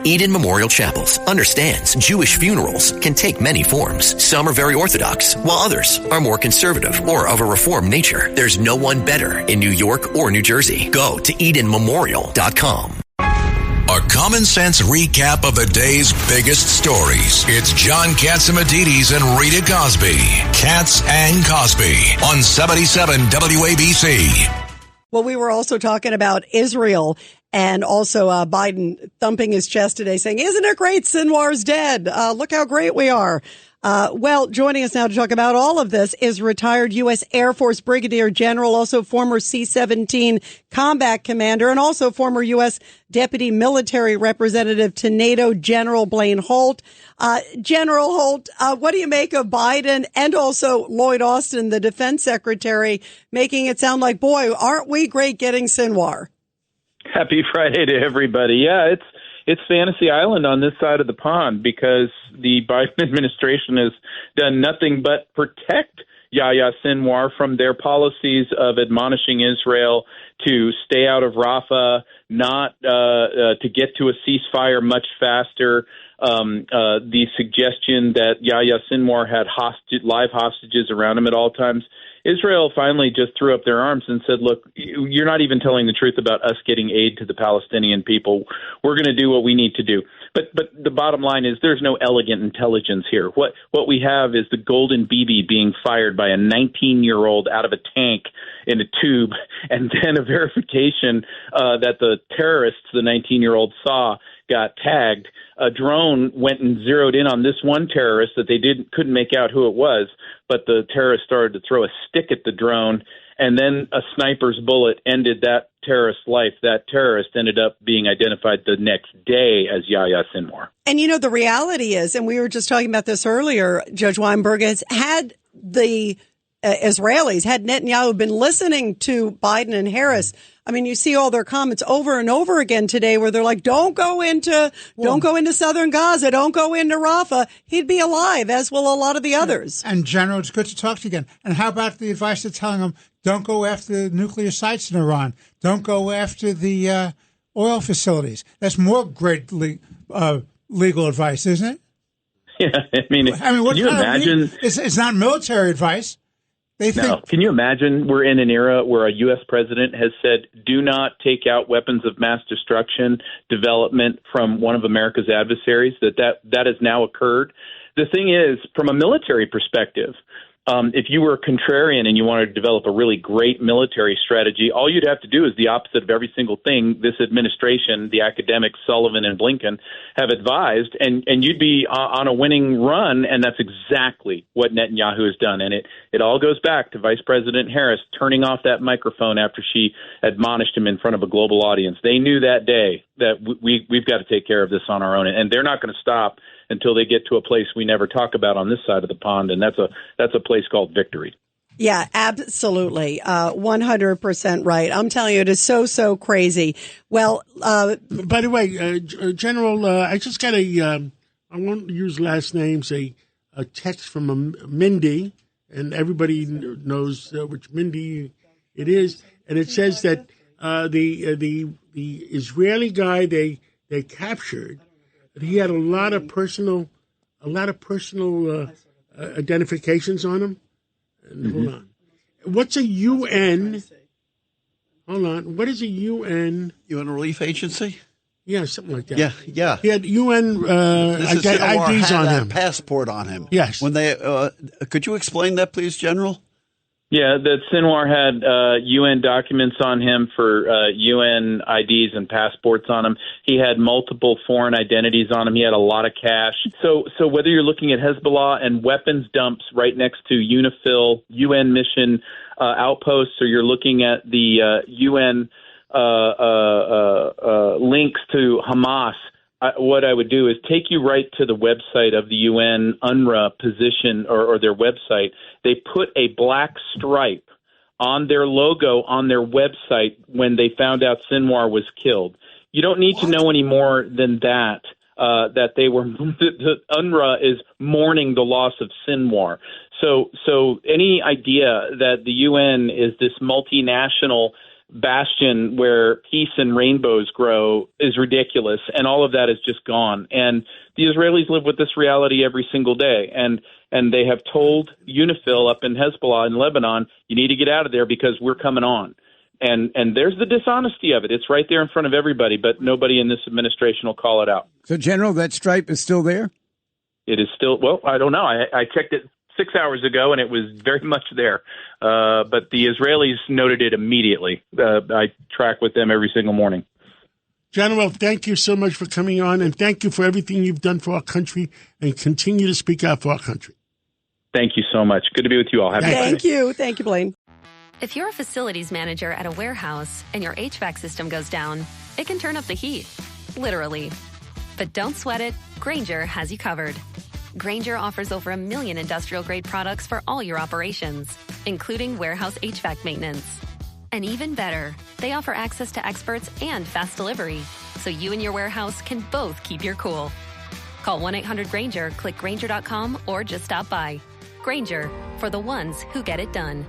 Eden Memorial Chapels understands Jewish funerals can take many forms. Some are very Orthodox, while others are more conservative or of a Reformed nature. There's no one better in New York or New Jersey. Go to EdenMemorial.com. A common sense recap of the day's biggest stories. It's John Catsimatidis and Rita Cosby. Katz and Cosby on 77 WABC. Well, we were also talking about Israel and also Biden thumping his chest today saying, isn't it great Sinwar's dead? Look how great we are. Well, joining us now to talk about all of this is retired U.S. Air Force Brigadier General, also former C-17 combat commander, and also former U.S. Deputy Military Representative to NATO, General Blaine Holt. General Holt, what do you make of Biden and also Lloyd Austin, the Defense Secretary, making it sound like, boy, aren't we great getting Sinwar? Happy Friday to everybody. Yeah, it's Fantasy Island on this side of the pond because the Biden administration has done nothing but protect Yahya Sinwar from their policies of admonishing Israel to stay out of Rafah, not to get to a ceasefire much faster. The suggestion that Yahya Sinwar had live hostages around him at all times. Israel finally just threw up their arms and said, look, you're not even telling the truth about us getting aid to the Palestinian people. We're going to do what we need to do. But the bottom line is there's no elegant intelligence here. What we have is the golden BB being fired by a 19-year-old out of a tank in a tube, and then a verification that the terrorists the 19-year-old saw got tagged. A drone went and zeroed in on this one terrorist that they couldn't make out who it was, but the terrorist started to throw a stick at the drone, and then a sniper's bullet ended that terrorist's life. That terrorist ended up being identified the next day as Yahya Sinwar. And you know, the reality is, and we were just talking about this earlier, Judge Weinberg, has had the Israelis, had Netanyahu been listening to Biden and Harris, I mean, you see all their comments over and over again today where they're like, don't go into southern Gaza, don't go into Rafah. He'd be alive, as will a lot of the others. And General, it's good to talk to you again. And how about the advice they're telling them, don't go after the nuclear sites in Iran. Don't go after the oil facilities. That's more great legal advice, isn't it? Yeah, I mean, what can you imagine? It's not military advice. No. Can you imagine we're in an era where a U.S. president has said, do not take out weapons of mass destruction development from one of America's adversaries, that has now occurred? The thing is, from a military perspective, if you were a contrarian and you wanted to develop a really great military strategy, all you'd have to do is the opposite of every single thing this administration, the academics Sullivan and Blinken, have advised, and you'd be on a winning run, and that's exactly what Netanyahu has done. And it all goes back to Vice President Harris turning off that microphone after she admonished him in front of a global audience. They knew that day that we've got to take care of this on our own, and they're not going to stop until they get to a place we never talk about on this side of the pond, and that's a place called victory. Yeah, absolutely. 100% right. I'm telling you, it is so crazy. Well, by the way, General, I just got I won't use last names, a text from Mindy, and everybody knows which Mindy it is, and it says that the Israeli guy they captured, he had a lot of personal identifications on him. Hold on. What's a UN? Hold on. What is a UN? UN Relief Agency? Yeah, something like that. Yeah. He had UN IDs on him. Passport on him. Yes. When they could you explain that, please, General? Yeah, that Sinwar had UN documents on him for UN IDs and passports on him. He had multiple foreign identities on him. He had a lot of cash. So whether you're looking at Hezbollah and weapons dumps right next to UNIFIL, UN mission outposts, or you're looking at the UN links to Hamas, what I would do is take you right to the website of the UN UNRWA position or their website. They put a black stripe on their logo on their website when they found out Sinwar was killed. You don't need to know any more than that, that they were the UNRWA is mourning the loss of Sinwar. So any idea that the UN is this multinational bastion where peace and rainbows grow is ridiculous, and all of that is just gone. And the Israelis live with this reality every single day, and they have told UNIFIL up in Hezbollah in Lebanon, you need to get out of there because we're coming on. And there's the dishonesty of it. It's right there in front of everybody, but nobody in this administration will call it out. So, General, that stripe is still there? It is still, well, I don't know. I checked it 6 hours ago, and it was very much there. But the Israelis noted it immediately. I track with them every single morning. General, thank you so much for coming on, and thank you for everything you've done for our country, and continue to speak out for our country. Thank you so much. Good to be with you all. Have a good day. Thank you. Thank you, Blaine. If you're a facilities manager at a warehouse and your HVAC system goes down, it can turn up the heat, literally. But don't sweat it. Grainger has you covered. Grainger offers over 1 million industrial-grade products for all your operations, including warehouse HVAC maintenance. And even better, they offer access to experts and fast delivery, so you and your warehouse can both keep your cool. Call 1-800-GRAINGER, click Grainger.com, or just stop by. Grainger, for the ones who get it done.